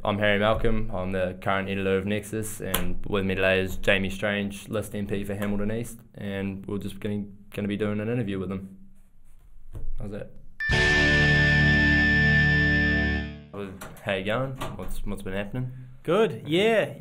I'm Harry Malcolm. I'm the current editor of Nexus, and with me today is Jamie Strange, List MP for Hamilton East, and we're just going to be doing an interview with him. How's that? How you going? What's been happening? Good. Yeah.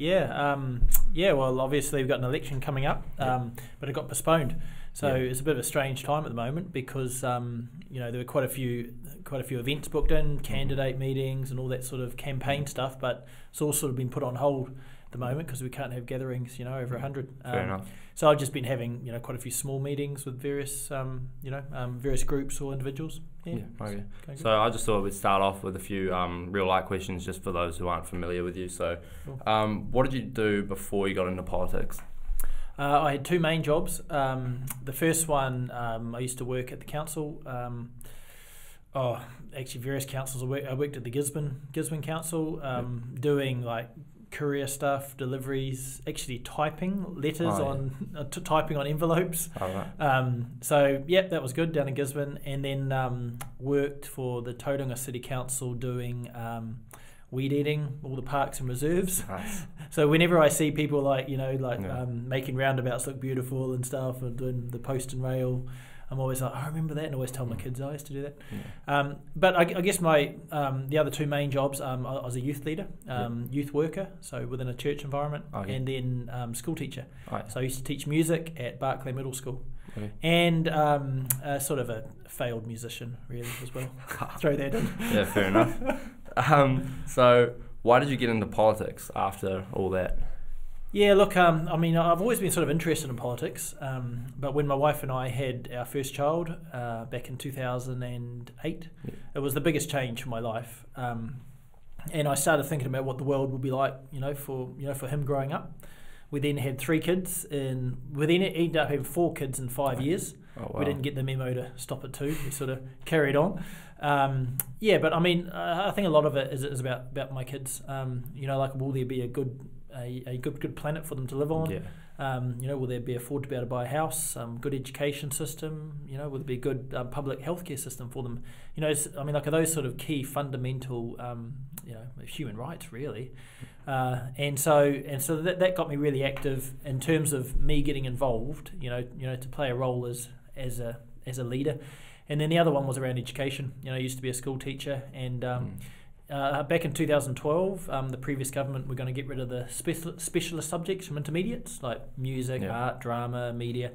Well, obviously we've got an election coming up, but it got postponed. So it's a bit of a strange time at the moment because there were quite a few events booked in, candidate meetings and all that sort of campaign stuff, but it's all sort of been put on hold at the moment because we can't have gatherings, over 100. Fair enough. So I've just been having, quite a few small meetings with various, various groups or individuals. Okay. So I just thought we'd start off with a few real-life questions just for those who aren't familiar with you. So what did you do before you got into politics? I had two main jobs. The first one, I used to work at the council. Actually various councils. I worked at the Gisborne Council, doing like courier stuff, deliveries, actually typing letters typing on envelopes. So that was good down in Gisborne, and then worked for the Tauranga City Council doing weed eating all the parks and reserves. Nice. So whenever I see people making roundabouts look beautiful and stuff, and doing the post and rail, I'm always like, I remember that, and always tell my kids I used to do that. But I guess my the other two main jobs, I was a youth leader, youth worker, so within a church environment, and then school teacher. So I used to teach music at Barclay Middle School, and sort of a failed musician really as well. Throw that in. Yeah, fair enough. So why did you get into politics after all that? Yeah, look, I've always been sort of interested in politics, but when my wife and I had our first child back in 2008, it was the biggest change for my life, and I started thinking about what the world would be like, for him growing up. We then had 3 kids, and we then ended up having 4 kids in 5 years. Oh, wow. We didn't get the memo to stop at 2. We sort of carried on. But I think a lot of it is about my kids. Will there be a good planet for them to live on? Will there be afford to be able to buy a house? Good education system? Will there be a good public healthcare system for them? Are those sort of key fundamental, human rights really? And so that got me really active in terms of me getting involved. To play a role as a leader. And then the other one was around education. I used to be a school teacher, and back in 2012, the previous government were going to get rid of the specialist subjects from intermediates, like music, art, drama, media.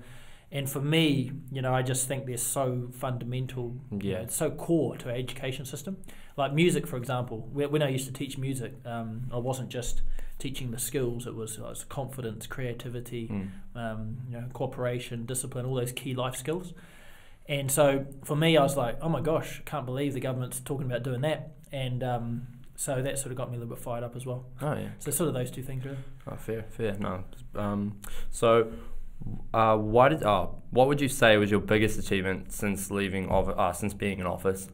And for me, I just think they're so fundamental, it's so core to our education system. Like music, for example, when I used to teach music, I wasn't just teaching the skills, it was confidence, creativity, cooperation, discipline, all those key life skills. And so for me, I was like, oh my gosh, I can't believe the government's talking about doing that. And so that sort of got me a little bit fired up as well. Oh yeah. So sort of those two things really. Oh, fair. No. What would you say was your biggest achievement since being in office?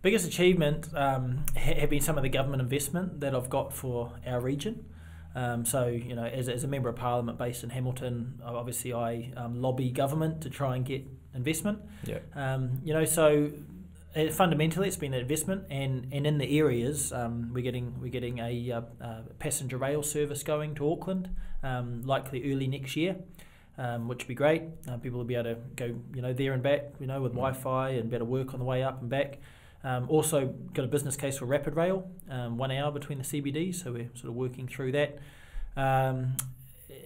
Biggest achievement have been some of the government investment that I've got for our region. As a member of Parliament based in Hamilton, obviously I lobby government to try and get investment. Fundamentally it's been that investment, and in the areas we're getting a passenger rail service going to Auckland, likely early next year, which would be great. People will be able to go there and back, with Wi-Fi, and be able to work on the way up and back. Also got a business case for rapid rail, 1 hour between the CBDs, so we're sort of working through that.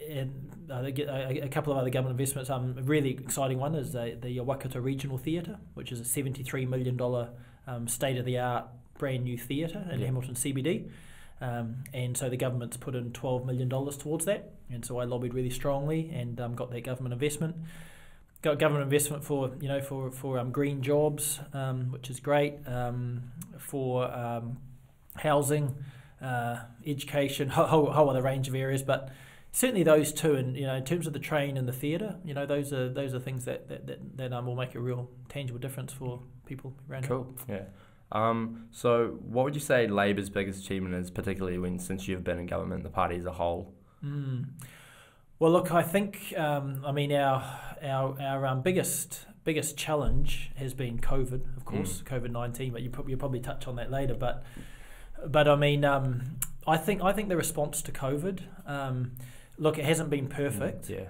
And a couple of other government investments. A really exciting one is the Waikato Regional Theatre, which is a $73 million state-of-the-art brand new theatre in Hamilton CBD. And so the government's put in $12 million towards that, and so I lobbied really strongly and got that government investment. Got government investment for green jobs, which is great, for housing, education, whole other range of areas, but certainly those two, and in terms of the train and the theatre, those are things that will make a real tangible difference for people around here. Cool. Yeah. So what would you say Labor's biggest achievement is, particularly since you've been in government, the party as a whole? Well, look, I think our biggest challenge has been COVID, of course, COVID-19. But you'll probably touch on that later. But But I mean, I think the response to COVID, look, it hasn't been perfect. Yeah.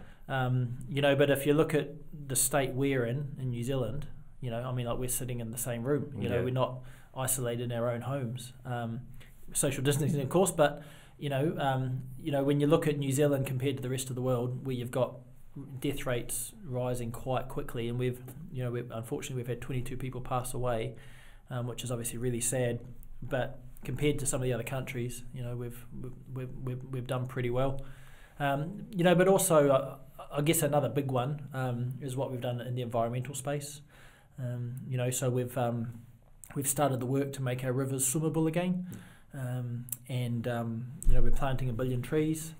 You know, but if you look at the state we're in New Zealand, you know, I mean, like we're sitting in the same room. You know, we're not isolated in our own homes. Social distancing, of course, but you know, when you look at New Zealand compared to the rest of the world, where you've got death rates rising quite quickly, and unfortunately we've had 22 people pass away, which is obviously really sad. But compared to some of the other countries, you know, we've done pretty well. You know, but also I guess another big one is what we've done in the environmental space. You know, so we've started the work to make our rivers swimmable again, and you know, we're planting 1 billion trees.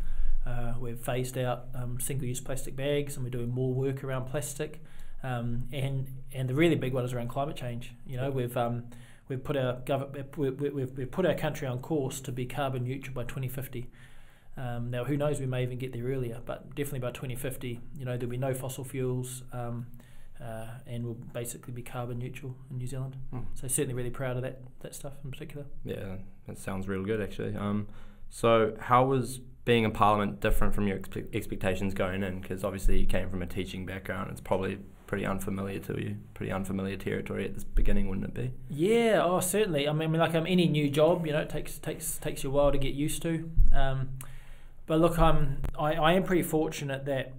We've phased out single-use plastic bags, and we're doing more work around plastic. And the really big one is around climate change. You know, we've put our country on course to be carbon neutral by 2050. Now, who knows? We may even get there earlier, but definitely by 2050, you know, there'll be no fossil fuels, and we'll basically be carbon neutral in New Zealand. So certainly really proud of that stuff in particular. Yeah, that sounds real good actually. So how was being in Parliament different from your expectations going in? Because obviously you came from a teaching background. It's probably pretty unfamiliar to you, pretty unfamiliar territory at the beginning, wouldn't it be? Yeah, oh certainly. I mean, like any new job, you know, it takes you a while to get used to. But look, I am pretty fortunate that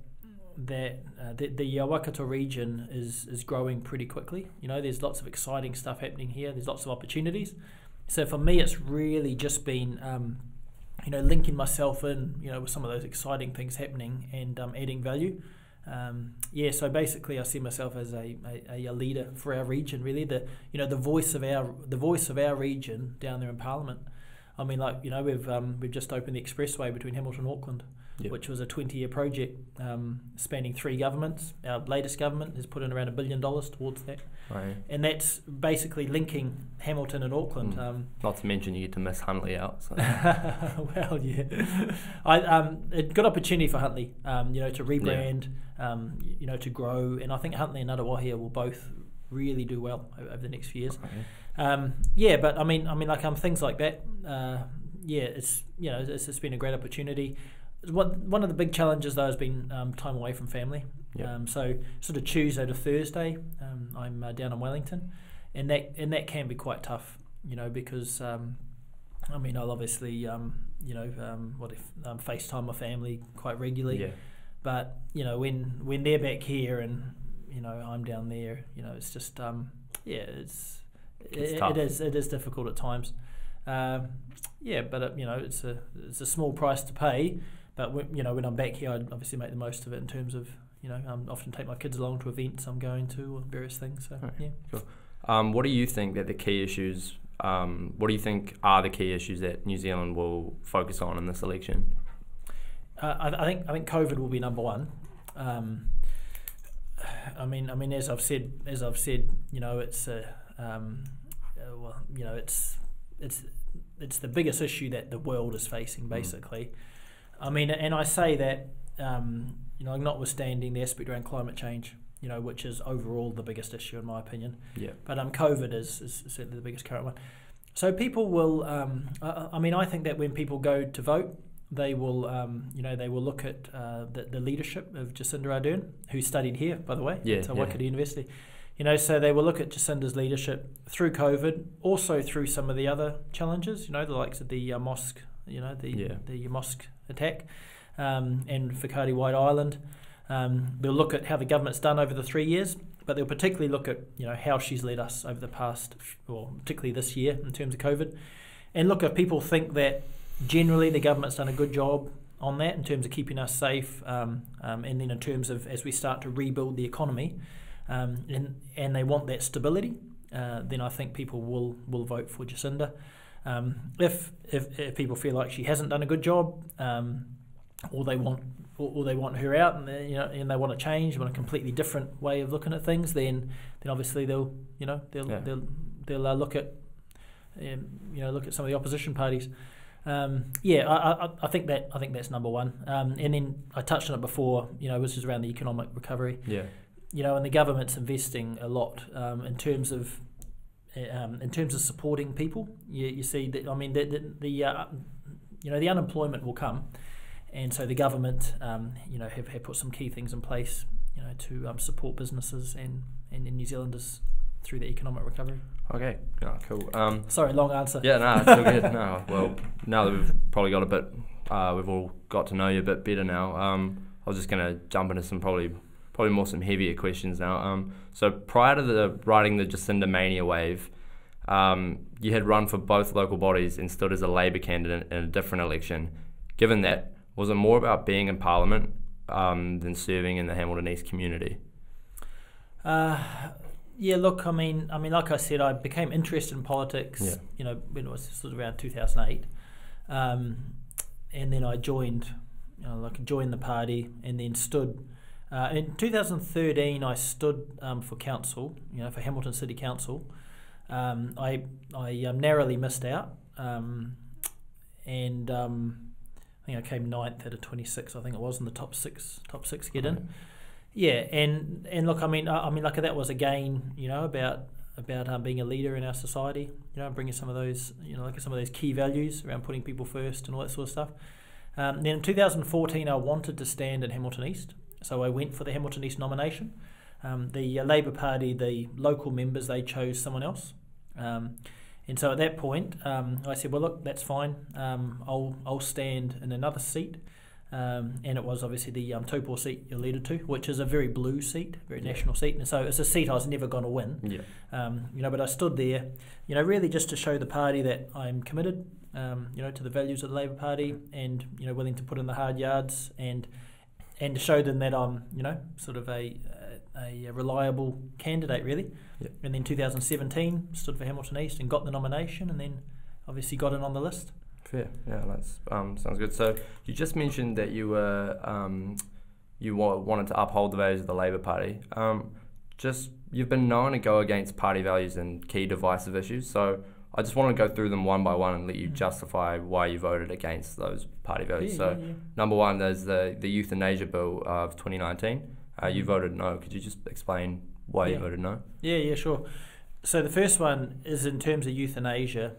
the Waikato region is growing pretty quickly. You know, there's lots of exciting stuff happening here. There's lots of opportunities. So for me, it's really just been you know, linking myself in, you know, with some of those exciting things happening and adding value. Yeah, so basically, I see myself as a leader for our region. Really, the voice of our region down there in Parliament. I mean, like, you know, we've just opened the expressway between Hamilton and Auckland, which was a 20-year project spanning 3 governments. Our latest government has put in around $1 billion towards that. Right. And that's basically linking Hamilton and Auckland. Not to mention you get to miss Huntly out. So. Well, yeah. A good opportunity for Huntly, you know, to rebrand, you know, to grow. And I think Huntly and Nguruwahia will both really do well over the next few years. Okay. Yeah, but I mean, like things like that. Yeah, it's, you know, it's been a great opportunity. One of the big challenges though has been time away from family. So sort of Tuesday to Thursday, I'm down in Wellington, and that can be quite tough, you know, because I mean, I'll obviously you know, FaceTime my family quite regularly, but you know, when they're back here and you know I'm down there, you know, it's just it is difficult at times. Yeah, but you know, it's a small price to pay. But you know, when I'm back here, I'd obviously make the most of it in terms of, you know, often take my kids along to events I'm going to or various things. So yeah. Cool. What do you think that the key issues? What do you think are the key issues that New Zealand will focus on in this election? I think COVID will be number one. I mean, as I've said, you know, it's well, you know, it's the biggest issue that the world is facing, basically. I mean, and I say that, you know, notwithstanding the aspect around climate change, you know, which is overall the biggest issue in my opinion. Yeah. But COVID is certainly the biggest current one. So people will, I mean, I think that when people go to vote, they will, you know, they will look at the leadership of Jacinda Ardern, who studied here, by the way, at Waikato University. You know, so they will look at Jacinda's leadership through COVID, also through some of the other challenges, you know, the likes of the mosque, you know, the mosque attack, and Whakaari White Island. They'll look at how the government's done over the 3 years, but they'll particularly look at, you know, how she's led us over the past, or particularly this year in terms of COVID. And look, if people think that generally the government's done a good job on that in terms of keeping us safe, and then in terms of as we start to rebuild the economy, and they want that stability, then I think people will vote for Jacinda. If people feel like she hasn't done a good job, or they want her out, and they, you know, and they want to change, they want a completely different way of looking at things, then obviously they'll look at look at some of the opposition parties. I think that's number one. And then I touched on it before, you know, which is around the economic recovery. Yeah. You know, and the government's investing a lot in terms of in terms of supporting people, you see that, I mean, the unemployment will come, and so the government, have put some key things in place, to support businesses and New Zealanders through the economic recovery. Okay, cool. Sorry, long answer. Yeah, no, it's all good. No, well, now that we've probably got we've all got to know you a bit better now. I was just going to jump into some probably more some heavier questions now. So prior to riding the Jacinda Mania wave, you had run for both local bodies and stood as a Labour candidate in a different election. Given that, was it more about being in Parliament than serving in the Hamilton East community? Yeah, look, I mean, like I said, I became interested in politics, when it was sort of around 2008, and then I joined the party, and then stood. In 2013, I stood for council, for Hamilton City Council. I narrowly missed out, and I think I came 9th out of 26. I think it was in the top six get in. Yeah, and look, I mean, like that was a gain, about being a leader in our society, bringing some of those, some of those key values around putting people first and all that sort of stuff. Then in 2014, I wanted to stand in Hamilton East, so I went for the Hamilton East nomination. The Labour Party, the local members, they chose someone else. And so at that point, I said, well, look, that's fine. I'll stand in another seat. And it was obviously the Taupo seat you alluded to, which is a very blue seat, very national seat. And so it's a seat I was never going to win. Yeah. But I stood there, really just to show the party that I'm committed, to the values of the Labour Party, and, willing to put in the hard yards, and to show them that I'm, sort of a reliable candidate, really. Yep. And then 2017, stood for Hamilton East and got the nomination, and then obviously got in on the list. Fair, yeah, that's sounds good. So you just mentioned that you were wanted to uphold the values of the Labour Party. You've been known to go against party values and key divisive issues. So I just want to go through them one by one and let you justify why you voted against those party values. Number one, there's the euthanasia bill of 2019. You voted no. Could you just explain why you voted no? Yeah, sure. So the first one is in terms of euthanasia.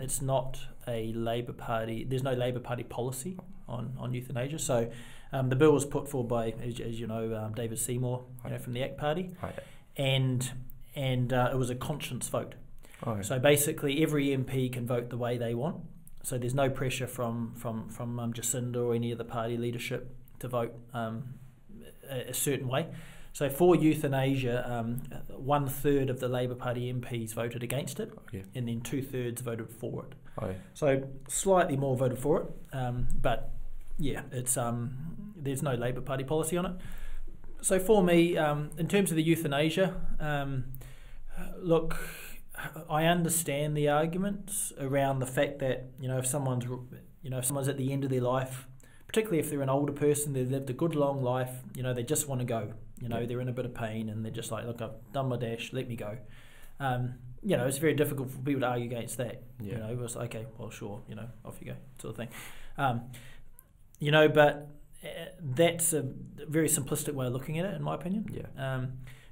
It's not a Labour Party. There's no Labour Party policy on euthanasia. So the bill was put forward by, as you know, David Seymour, from the ACT Party, and it was a conscience vote. So basically, every MP can vote the way they want. So there's no pressure from Jacinda or any of the party leadership to vote a certain way. So for euthanasia, 1/3 of the Labour Party MPs voted against it, and then 2/3 voted for it. So slightly more voted for it, but yeah, it's there's no Labour Party policy on it. So for me, in terms of the euthanasia, look, I understand the arguments around the fact that if someone's at the end of their life, particularly if they're an older person, they've lived a good long life, they just want to go. They're in a bit of pain and they're just like, look, I've done my dash, let me go. It's very difficult for people to argue against that. It was like, okay, well, sure, off you go, sort of thing. But that's a very simplistic way of looking at it, in my opinion.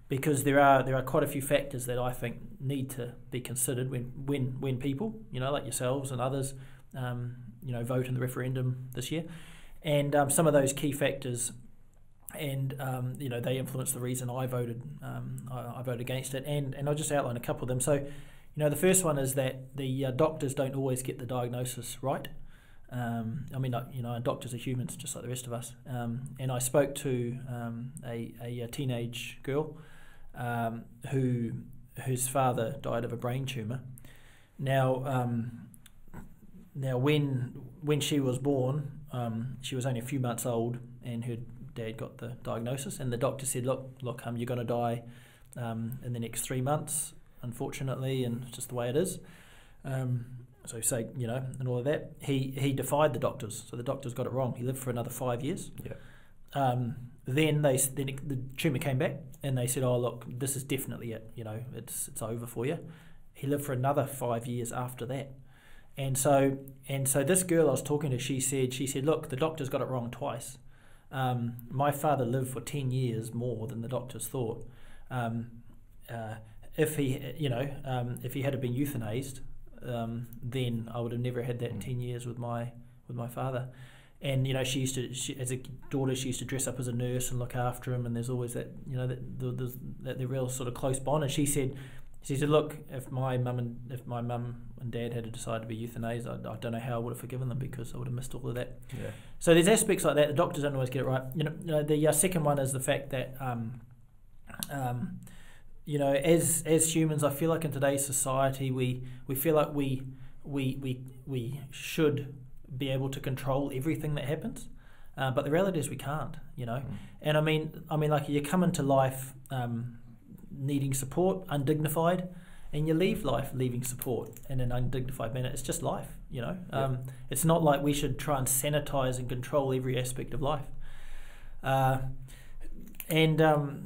Because there are quite a few factors that I think need to be considered when people, like yourselves and others, vote in the referendum this year. And some of those key factors, and they influence the reason I voted. I voted against it, and I'll just outline a couple of them. So, the first one is that the doctors don't always get the diagnosis right. Doctors are humans just like the rest of us. And I spoke to a teenage girl whose father died of a brain tumour. Now when she was born, she was only a few months old, and her dad got the diagnosis, and the doctor said, look, you're going to die in the next 3 months, unfortunately, and it's just the way it is. So say, and all of that. He defied the doctors, so the doctors got it wrong. He lived for another 5 years. Then the tumour came back, and they said, oh, look, this is definitely it. It's over for you. He lived for another 5 years after that. And so this girl I was talking to, she said, look, the doctors got it wrong twice. My father lived for 10 years more than the doctors thought. if he had been euthanized, then I would have never had that 10 years with my father. And she as a daughter, she used to dress up as a nurse and look after him, and there's always that that the real sort of close bond. And she said, look, if my mum and dad had decided to be euthanized, I don't know how I would have forgiven them, because I would have missed all of that. Yeah. So there's aspects like that. The doctors don't always get it right. The second one is the fact that as humans, I feel like in today's society we feel like we should be able to control everything that happens, but the reality is we can't. And I mean, like, you come into life needing support, undignified, and you leave life leaving support in an undignified manner. It's just life. It's not like we should try and sanitize and control every aspect of life. And then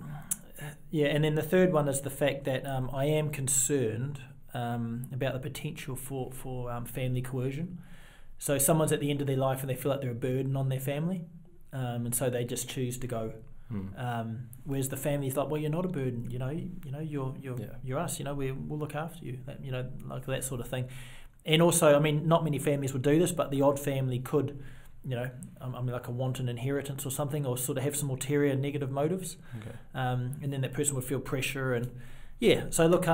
the third one is the fact that I am concerned about the potential for family coercion. So someone's at the end of their life and they feel like they're a burden on their family, and so they just choose to go. Whereas the family's like, well, you're not a burden. You're us. We'll look after you. Like that sort of thing. And also, I mean, not many families would do this, but the odd family could, like a wanton inheritance or something, or sort of have some ulterior negative motives. Okay. And then that person would feel pressure, and so look,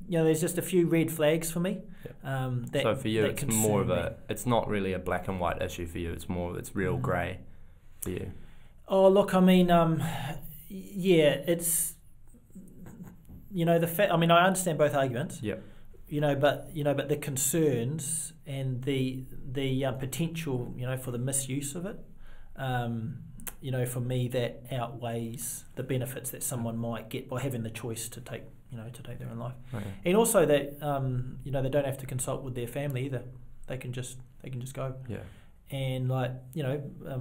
there's just a few red flags for me. So for you, it's more of it's not really a black and white issue for you. It's real grey for you. Oh, look, I mean, it's, the fact. I mean, I understand both arguments. Yeah. But the concerns and the potential, for the misuse of it, for me, that outweighs the benefits that someone might get by having the choice to take their own life. Okay. And also that, they don't have to consult with their family either. They can just go. Yeah. And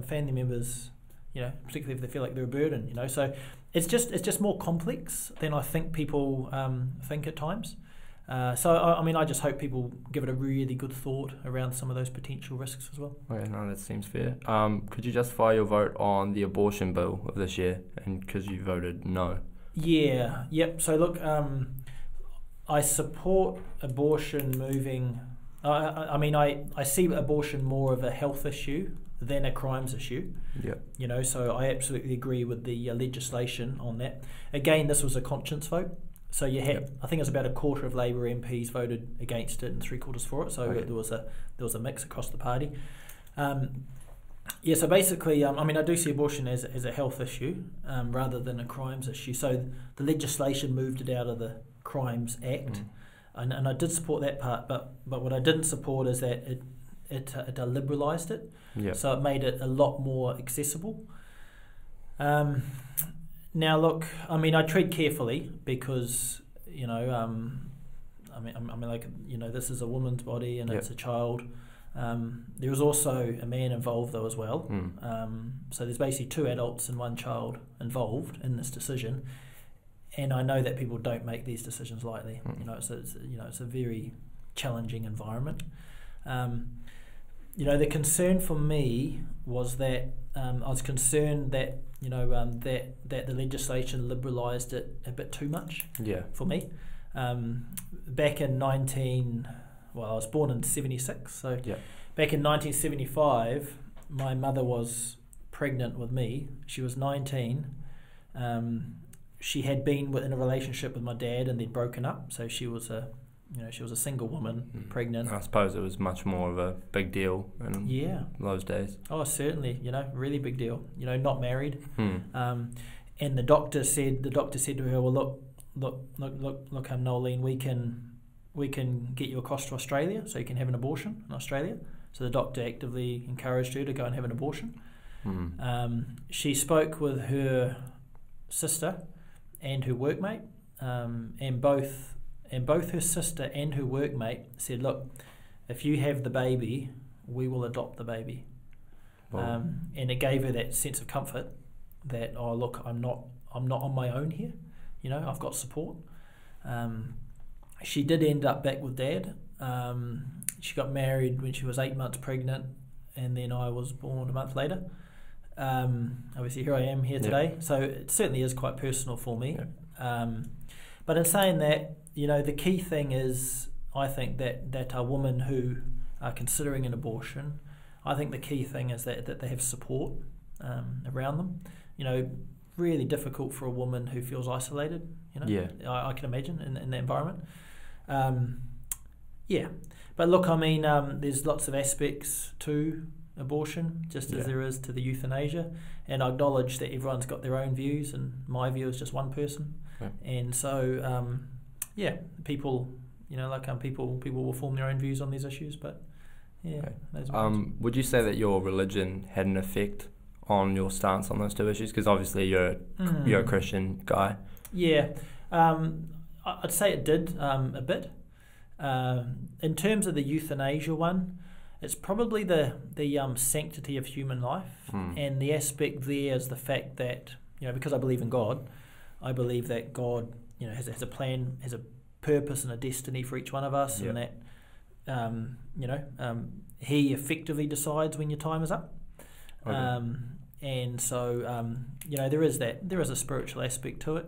family members, particularly if they feel like they're a burden, so it's just more complex than I think people think at times. So I just hope people give it a really good thought around some of those potential risks as well. Okay, no, that seems fair. Could you justify your vote on the abortion bill of this year, and because you voted no? Yeah, yep. So look, I support abortion moving. I see abortion more of a health issue than a crimes issue. Yeah. So I absolutely agree with the legislation on that. Again, this was a conscience vote. So you had, I think it was about a quarter of Labour MPs voted against it and 3/4 for it. So there was a mix across the party. So basically, I do see abortion as a health issue rather than a crimes issue. So the legislation moved it out of the Crimes Act, and I did support that part. But what I didn't support is that it liberalised it. Yeah. So it made it a lot more accessible. Now, look, I tread carefully because, this is a woman's body and it's a child. There was also a man involved though as well. So there's basically 2 adults and 1 child involved in this decision. And I know that people don't make these decisions lightly. It's a very challenging environment. The concern for me was that I was concerned that that the legislation liberalised it a bit too much. Yeah. For me, back in I was born in 76, so back in 1975, my mother was pregnant with me. She was 19. She had been in a relationship with my dad, and they'd broken up. So she was a single woman, pregnant. I suppose it was much more of a big deal in those days. Oh, certainly, really big deal. Not married. And the doctor said to her, well, look, Nolene, we can get you across to Australia so you can have an abortion in Australia. So the doctor actively encouraged her to go and have an abortion. She spoke with her sister and her workmate, and both her sister and her workmate said, look, if you have the baby, we will adopt the baby. Wow. And it gave her that sense of comfort that, oh, look, I'm not on my own here. I've got support. She did end up back with Dad. She got married when she was 8 months pregnant, and then I was born a month later. Obviously, here I am here today. So it certainly is quite personal for me. But in saying that, the key thing is, I think that a woman who are considering an abortion, I think the key thing is that they have support around them. Really difficult for a woman who feels isolated. Yeah. I can imagine in that environment. Yeah, but look, I mean, there's lots of aspects to abortion, just as there is to the euthanasia, and I acknowledge that everyone's got their own views, and my view is just one person, and so people, people will form their own views on these issues, but those would you say that your religion had an effect on your stance on those two issues? Because obviously you're a Christian guy. Yeah, I'd say it did a bit. In terms of the euthanasia one, it's probably the sanctity of human life, and the aspect there is the fact that, because I believe in God, I believe that God, has a plan, has a purpose and a destiny for each one of us, and that, He effectively decides when your time is up. Okay. And so, there is a spiritual aspect to it,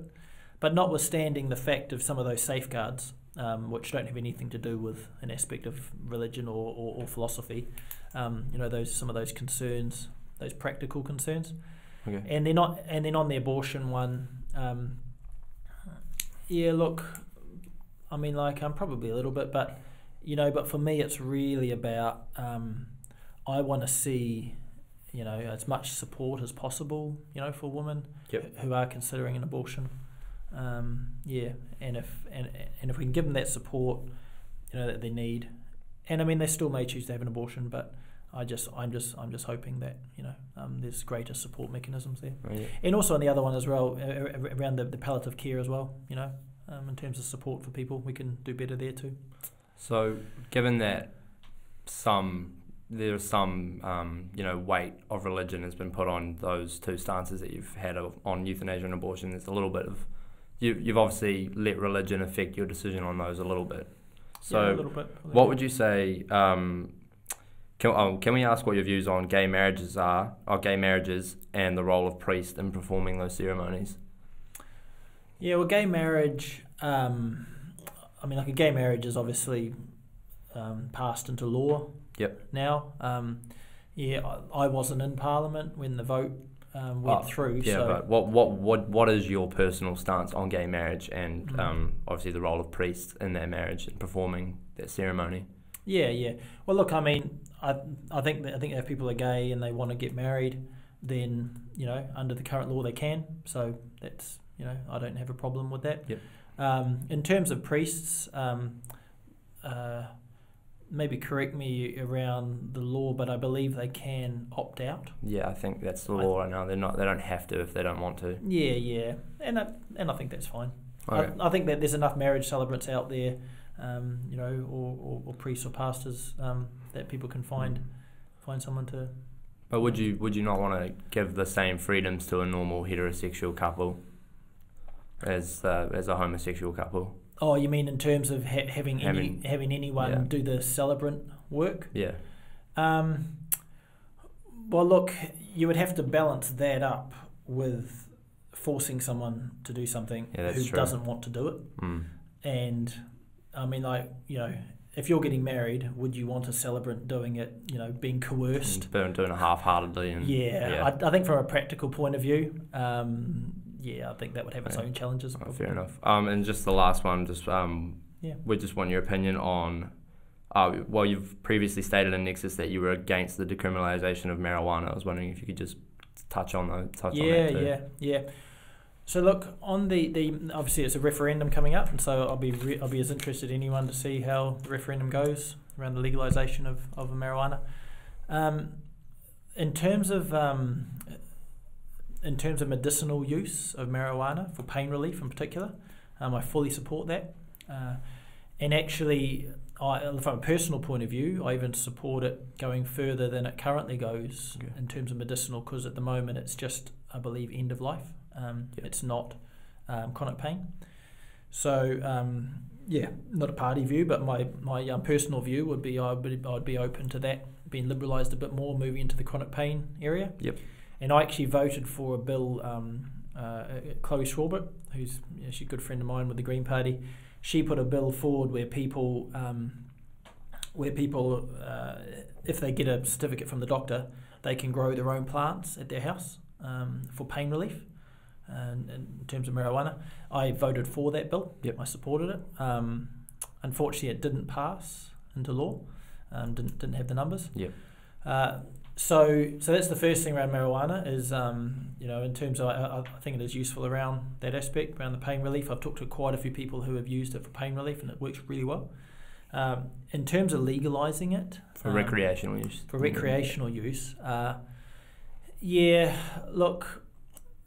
but notwithstanding the fact of some of those safeguards, which don't have anything to do with an aspect of religion or philosophy, some of those concerns, those practical concerns. Okay. And then on the abortion one, look, I mean, probably a little bit, but for me, it's really about I want to see, as much support as possible, for women who are considering an abortion. And if we can give them that support, that they need, and I mean they still may choose to have an abortion, but I'm just hoping that there's greater support mechanisms there, and also on the other one as well, around the palliative care as well, in terms of support for people, we can do better there too. So, given that there's some weight of religion has been put on those two stances that you've had on euthanasia and abortion, there's a little bit of you've obviously let religion affect your decision on those a little bit. So, a little bit. What would you say? Can we ask what your views on gay marriages and the role of priest in performing those ceremonies? Yeah, well, gay marriage. A gay marriage is obviously passed into law. Yep. Now, I wasn't in Parliament when the vote went through. Yeah, so. But what is your personal stance on gay marriage and obviously the role of priests in their marriage and performing that ceremony? Yeah. Well, look, I mean, I think that if people are gay and they want to get married, then under the current law they can. So that's I don't have a problem with that. Yep. In terms of priests, maybe correct me around the law, but I believe they can opt out. Yeah, I think that's the law right now. They don't have to if they don't want to. Yeah, and I think that's fine. Okay. I think that there's enough marriage celebrants out there, or priests or pastors that people can find someone to. But would you not want to give the same freedoms to a normal heterosexual couple as a homosexual couple? Oh, you mean in terms of having anyone do the celebrant work? Yeah. Well, look, you would have to balance that up with forcing someone to do something who doesn't want to do it. And I mean, if you're getting married, would you want a celebrant doing it, being coerced? Doing it half-heartedly. I think from a practical point of view, I think that would have its own challenges. Fair enough. And just the last one, we just want your opinion on, you've previously stated in Nexus that you were against the decriminalisation of marijuana. I was wondering if you could just touch on that too. Yeah. So look, on the obviously it's a referendum coming up, and so I'll be as interested as anyone to see how the referendum goes around the legalisation of marijuana. In terms of medicinal use of marijuana for pain relief in particular, I fully support that. And actually, from a personal point of view, I even support it going further than it currently goes in terms of medicinal, because at the moment it's just, I believe, end of life. It's not chronic pain. So, not a party view, but my personal view would be I'd be open to that being liberalised a bit more, moving into the chronic pain area. Yep. And I actually voted for a bill Chloe Schwalbert, who's she's a good friend of mine with the Green Party. She put a bill forward where people if they get a certificate from the doctor, they can grow their own plants at their house for pain relief. And in terms of marijuana, I voted for that bill. Yep. I supported it. Unfortunately, it didn't pass into law. Didn't have the numbers. Yep. So that's the first thing around marijuana is in terms of I think it is useful around that aspect, around the pain relief. I've talked to quite a few people who have used it for pain relief, and it works really well. In terms of legalising it for recreational use. For recreational use, yeah. Look,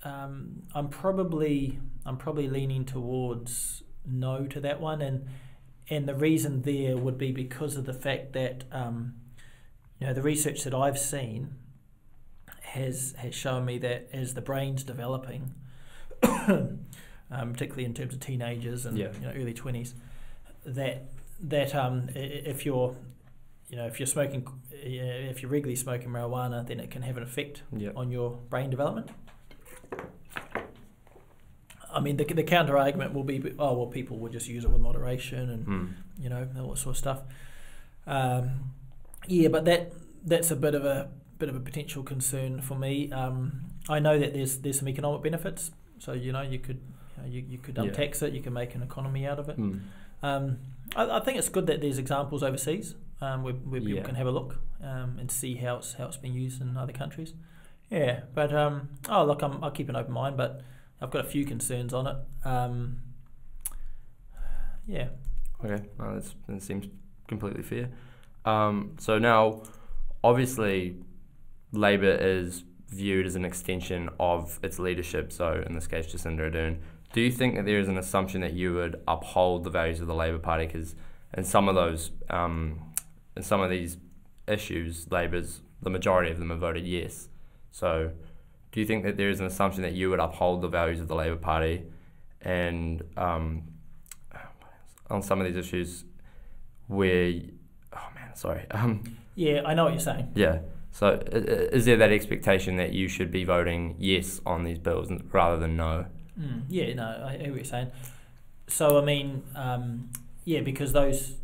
I'm probably leaning towards no to that one, and the reason there would be because of the fact that the research that I've seen has shown me that as the brain's developing, particularly in terms of teenagers and early 20s, that if you're regularly smoking marijuana, then it can have an effect on your brain development. I mean, the counter argument will be, oh well, people would just use it with moderation and all that sort of stuff. But that's a bit of a potential concern for me. I know that there's some economic benefits, so you could untax it, you can make an economy out of it. I think it's good that there's examples overseas where people can have a look and see how it's been used in other countries. Yeah, but I'll keep an open mind, but I've got a few concerns on it. Okay, that seems completely fair. So now, obviously, Labour is viewed as an extension of its leadership, so in this case Jacinda Ardern. Do you think that there is an assumption that you would uphold the values of the Labour Party? Because in some of these issues, the majority of them have voted yes. So do you think that there is an assumption that you would uphold the values of the Labour Party, and on some of these issues where... yeah, I know what you're saying. Yeah. So is there that expectation that you should be voting yes on these bills rather than no? Yeah, no, I hear what you're saying. So I mean, because those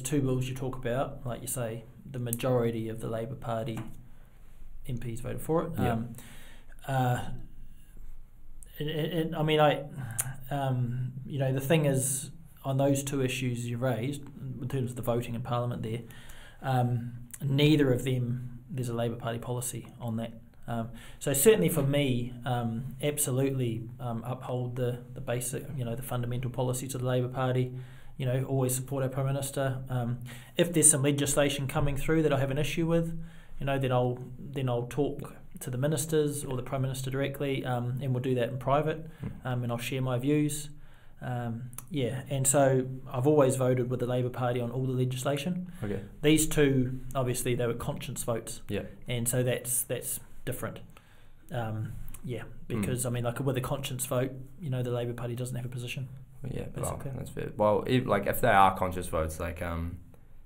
two bills you talk about, like you say, the majority of the Labour Party MPs voted for it. The thing is, on those two issues you raised, in terms of the voting in Parliament there, neither of them, there's a Labour Party policy on that. So certainly for me, absolutely uphold the basic, the fundamental policies of the Labour Party. Always support our Prime Minister. If there's some legislation coming through that I have an issue with, then I'll talk to the ministers or the Prime Minister directly, and we'll do that in private, and I'll share my views. And so I've always voted with the Labour Party on all the legislation. Okay. These two, obviously, they were conscience votes. Yeah. And so that's different. Because with a conscience vote, the Labour Party doesn't have a position. Yeah, that's fair. Well, if they are conscious votes,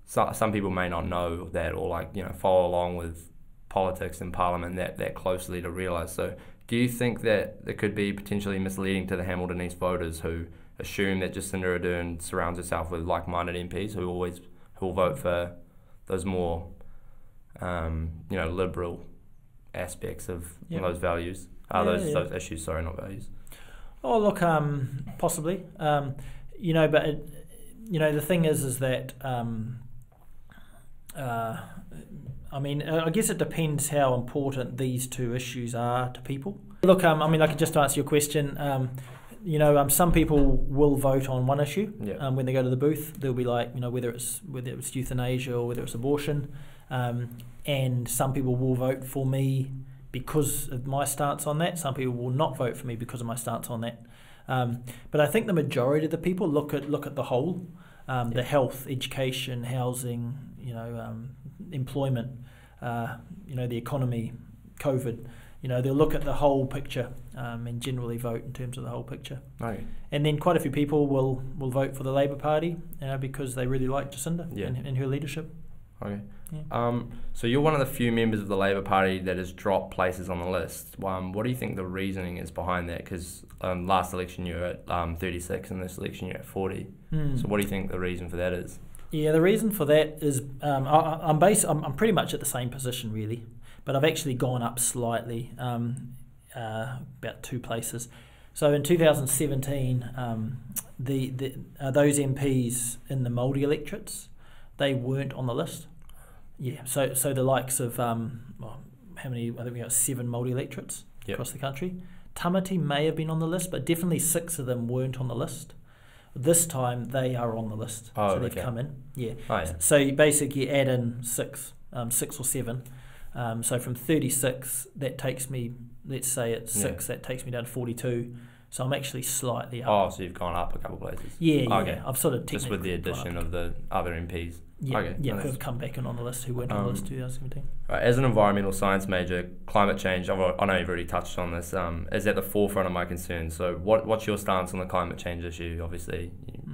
some people may not know that or follow along with politics in Parliament that closely to realise. So do you think that it could be potentially misleading to the Hamilton East voters who assume that Jacinda Ardern surrounds herself with like-minded MPs who will vote for those more liberal aspects of those values, those issues? Sorry, not values. Oh look, possibly. But the thing is that I guess it depends how important these two issues are to people. Look, just to answer your question, some people will vote on one issue. When they go to the booth, they'll be whether it's euthanasia or whether it's abortion, and some people will vote for me because of my stance on that. Some people will not vote for me because of my stance on that. But I think the majority of the people look at the whole, the health, education, housing, employment, the economy, COVID. They'll look at the whole picture and generally vote in terms of the whole picture. Right. And then quite a few people will vote for the Labour Party because they really like Jacinda and her leadership. Okay. Yeah. So you're one of the few members of the Labour Party that has dropped places on the list. What do you think the reasoning is behind that? Because last election you were at 36 and this election you're at 40. So what do you think the reason for that is? Yeah, the reason for that is I'm pretty much at the same position really, but I've actually gone up slightly, about 2 places. So in 2017, those MPs in the Māori electorates, they weren't on the list. Yeah, so the likes of how many? I think we got 7 Māori electorates across the country. Tamati may have been on the list, but definitely 6 of them weren't on the list. This time they are on the list, so they've come in. Yeah. Oh, yeah. So you basically add in 6 or 7. So from 36, that takes me. Let's say it's 6. That takes me down to 42. So I'm actually slightly up. Oh, so you've gone up a couple of places. Yeah. Okay. I've sort of just with the addition of the other MPs. Yeah, okay. who have come back in on the list, who weren't on the list in 2017. Right, as an environmental science major, climate change, I know you've already touched on this, is at the forefront of my concerns. So what's your stance on the climate change issue? Obviously,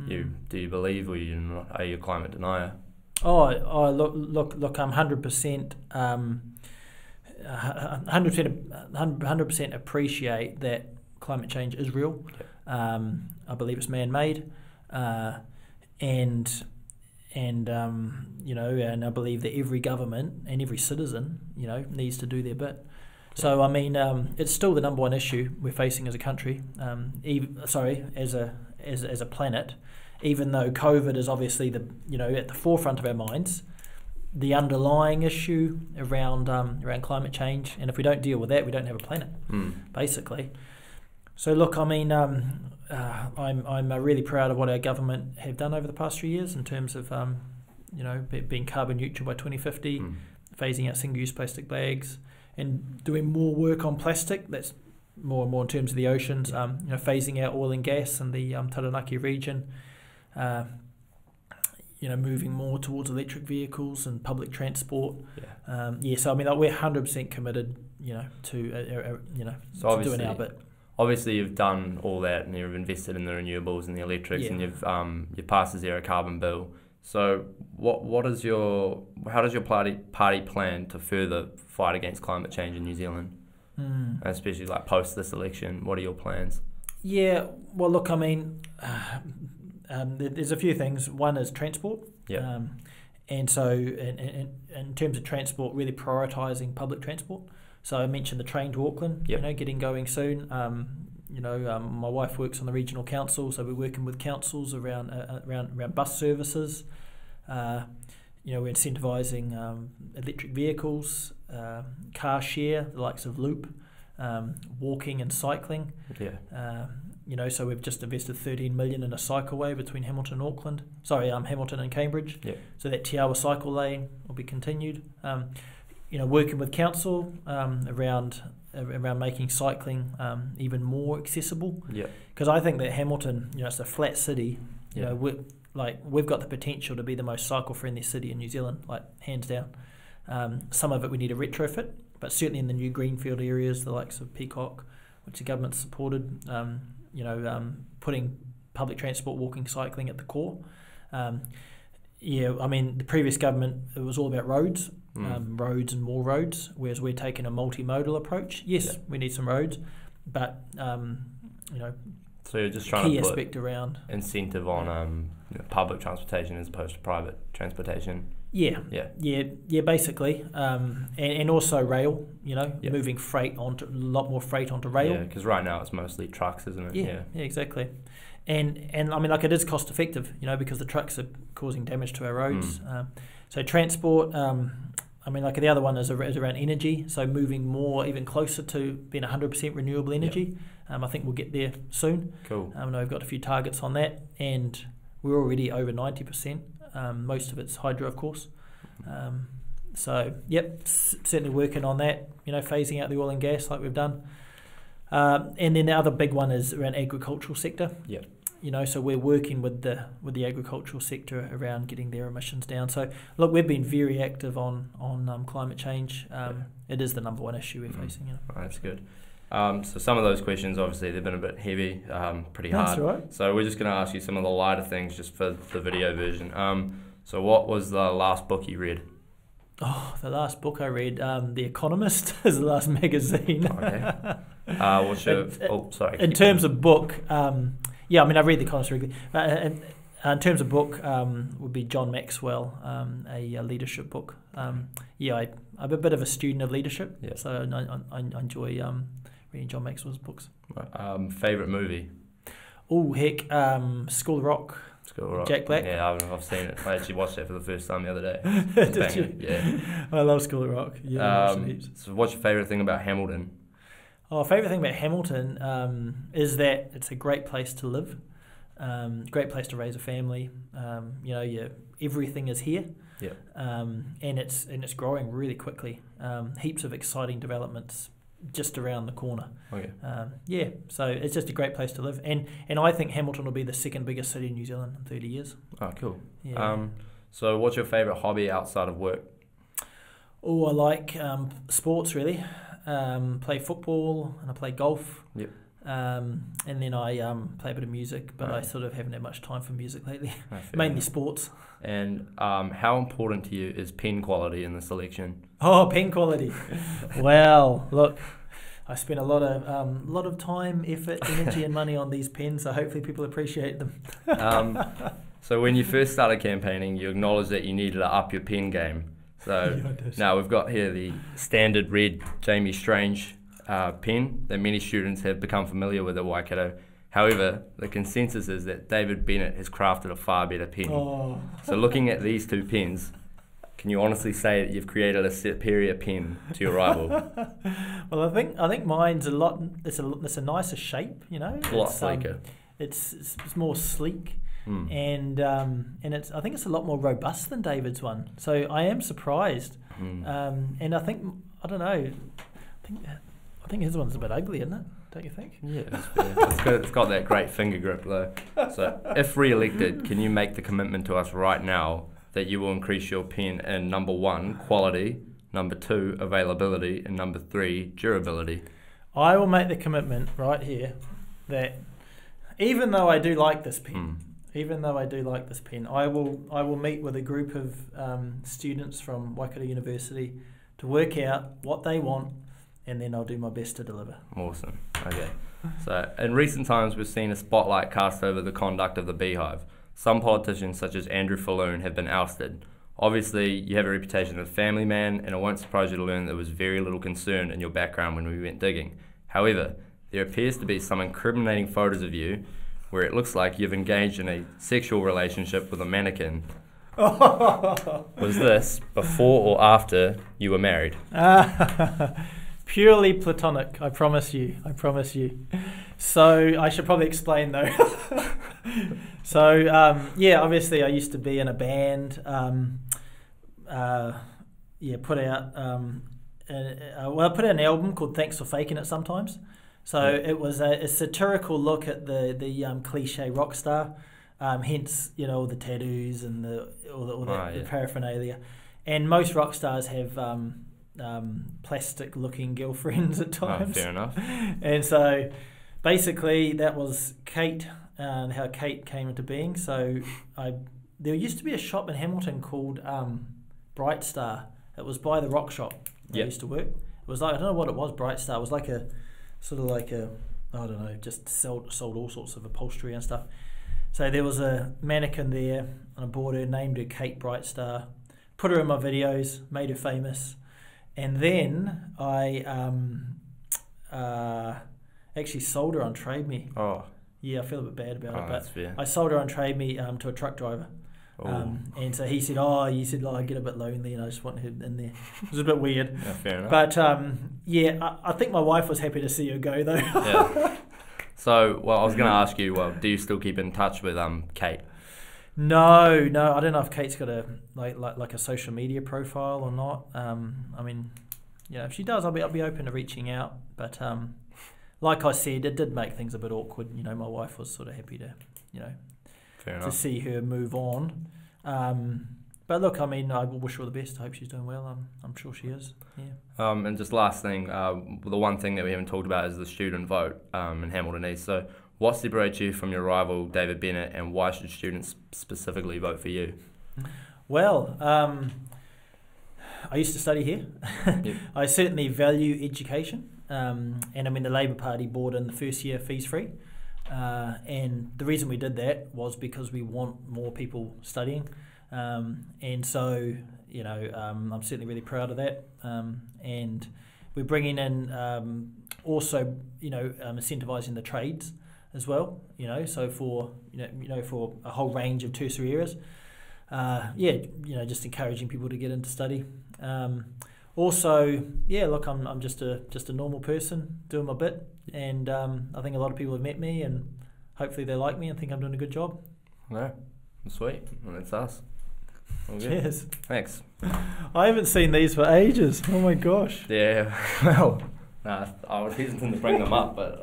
do you believe, or are you a climate denier? Look, I'm 100%, 100% appreciate that climate change is real. Yep. I believe it's man-made, and I believe that every government and every citizen, needs to do their bit. So I mean, it's still the number one issue we're facing as a country. As a planet, even though COVID is obviously at the forefront of our minds, the underlying issue around climate change, and if we don't deal with that, we don't have a planet, basically. So look, I mean, I'm really proud of what our government have done over the past 3 years in terms of being carbon neutral by 2050, phasing out single-use plastic bags, and doing more work on plastic. That's more and more in terms of the oceans. Phasing out oil and gas in the Taranaki region. Moving more towards electric vehicles and public transport. So I mean, we're 100% committed, to doing our bit. Obviously, you've done all that, and you've invested in the renewables and the electrics, and you've passed the zero carbon bill. So, how does your party plan to further fight against climate change in New Zealand, especially like post this election? What are your plans? Yeah, well, look, I mean, there's a few things. One is transport. Yeah. And so, in terms of transport, really prioritising public transport. So I mentioned the train to Auckland, getting going soon. My wife works on the regional council, so we're working with councils around bus services. We're incentivising electric vehicles, car share, the likes of Loop, walking and cycling. Yeah. So we've just invested 13 million in a cycleway between Hamilton and Cambridge. Yeah. So that Te Awa cycle lane will be continued. Working with council around making cycling even more accessible. Yeah. Because I think that Hamilton, it's a flat city. We've got the potential to be the most cycle-friendly city in New Zealand, like hands down. Some of it we need to retrofit, but certainly in the new greenfield areas, the likes of Peacock, which the government supported, putting public transport, walking, cycling at the core. I mean, the previous government, it was all about roads. Roads and more roads, whereas we're taking a multimodal approach. Yes, we need some roads, but so you're just trying key to put aspect around incentive on public transportation as opposed to private transportation. Yeah, basically, and also rail. Moving freight a lot more freight onto rail. Yeah, because right now it's mostly trucks, isn't it? Yeah, exactly. And I mean, it is cost effective, because the trucks are causing damage to our roads. So transport. The other one is around energy, so moving more, even closer to being 100% renewable energy. I think we'll get there soon. Cool. I know we've got a few targets on that, and we're already over 90%. Most of it's hydro, of course. Certainly working on that, phasing out the oil and gas like we've done. And then the other big one is around agricultural sector. Yeah. So we're working with the agricultural sector around getting their emissions down. So look, we've been very active on climate change. It is the number one issue we're facing. That's good. So some of those questions, obviously, they've been a bit heavy, pretty hard. That's right. So we're just going to ask you some of the lighter things just for the video version. So what was the last book you read? Oh, the last book I read, The Economist, is the last magazine. Okay. What's your... sorry. In terms of book, yeah, I mean, I read The Economist regularly. In terms of book, would be John Maxwell, a leadership book. Yeah, I'm a bit of a student of leadership, so I enjoy reading John Maxwell's books. Favourite movie? Oh, heck, School of Rock. School of Rock. Jack Black. Yeah, I've seen it. I actually watched it for the first time the other day. Did you? Yeah. I love School of Rock. Yeah, so what's your favourite thing about Hamilton? Oh, favourite thing about Hamilton is that it's a great place to live, great place to raise a family. Everything is here. Yeah. And it's growing really quickly. Heaps of exciting developments just around the corner. Okay. So it's just a great place to live, and I think Hamilton will be the second biggest city in New Zealand in 30 years. Oh, cool. Yeah. So what's your favourite hobby outside of work? Oh, I like sports really. Play football and I play golf. Yep. And then I play a bit of music, but I sort of haven't had much time for music lately. Mainly sports. And how important to you is pen quality in the selection? Oh, pen quality. Well, look, I spent a lot of time, effort, energy, and money on these pens, so hopefully people appreciate them. So when you first started campaigning, you acknowledged that you needed to up your pen game. So now we've got here the standard red Jamie Strange pen that many students have become familiar with at Waikato. However, the consensus is that David Bennett has crafted a far better pen. Oh. So looking at these two pens, can you honestly say that you've created a superior pen to your rival? Well, I think mine's a lot. It's a nicer shape, you know. It's a lot sleeker. It's more sleek, and it's I think it's a lot more robust than David's one. So I am surprised, and I think I don't know. I think his one's a bit ugly, isn't it? Don't you think? Yeah, it's fair. It's got that great finger grip though. So if re-elected, can you make the commitment to us right now that you will increase your pen in number 1, quality, number 2, availability, and number 3, durability? I will make the commitment right here that even though I do like this pen, I will meet with a group of students from Waikato University to work out what they want, and then I'll do my best to deliver. Awesome. Okay. So in recent times, we've seen a spotlight cast over the conduct of the Beehive. Some politicians, such as Andrew Falloon, have been ousted. Obviously, you have a reputation of a family man, and it won't surprise you to learn there was very little concern in your background when we went digging. However, there appears to be some incriminating photos of you where it looks like you've engaged in a sexual relationship with a mannequin. Was this before or after you were married? Purely platonic, I promise you. So I should probably explain though. So obviously I used to be in a band. Put out I put out an album called Thanks for Faking It Sometimes. So it was a satirical look at the cliche rock star, hence all the tattoos and the paraphernalia. And most rock stars have plastic-looking girlfriends at times. Oh, fair enough. And so basically that was Kate, and how Kate came into being. So there used to be a shop in Hamilton called Bright Star. It was by the rock shop I used to work. It was like, I don't know what it was, Bright Star. It was like a sort of like a, I don't know, just sold all sorts of upholstery and stuff. So there was a mannequin there, and I bought her, named her Kate Bright Star, put her in my videos, made her famous. And then I actually sold her on Trade Me. Oh. Yeah, I feel a bit bad about it, but fair. I sold her on Trade Me to a truck driver. And so he said, I get a bit lonely and I just want her in there. It was a bit weird. Yeah, fair enough. But I think my wife was happy to see her go though. Yeah. So, I was going to ask you, do you still keep in touch with Kate? No, I don't know if Kate's got a like a social media profile or not. I mean, if she does, I'll be open to reaching out. But like I said, it did make things a bit awkward. My wife was sort of happy to, fair enough, to see her move on. But look, I mean, I wish her all the best. I hope she's doing well. I'm sure she is. Yeah. And just last thing, the one thing that we haven't talked about is the student vote in Hamilton East. So, what separates you from your rival, David Bennett, and why should students specifically vote for you? Well, I used to study here. Yep. I certainly value education, and I mean the Labor Party brought in the first year fees free, and the reason we did that was because we want more people studying, and so I'm certainly really proud of that, and we're bringing in also incentivising the trades as well, so for for a whole range of tertiary areas. Just encouraging people to get into study. Also, look, I'm just a normal person doing my bit, and I think a lot of people have met me, and hopefully they like me and think I'm doing a good job. No, sweet. Well, that's us. All good. Cheers. Thanks. I haven't seen these for ages. Oh my gosh. Yeah. Well, I was hesitant to bring them up, but.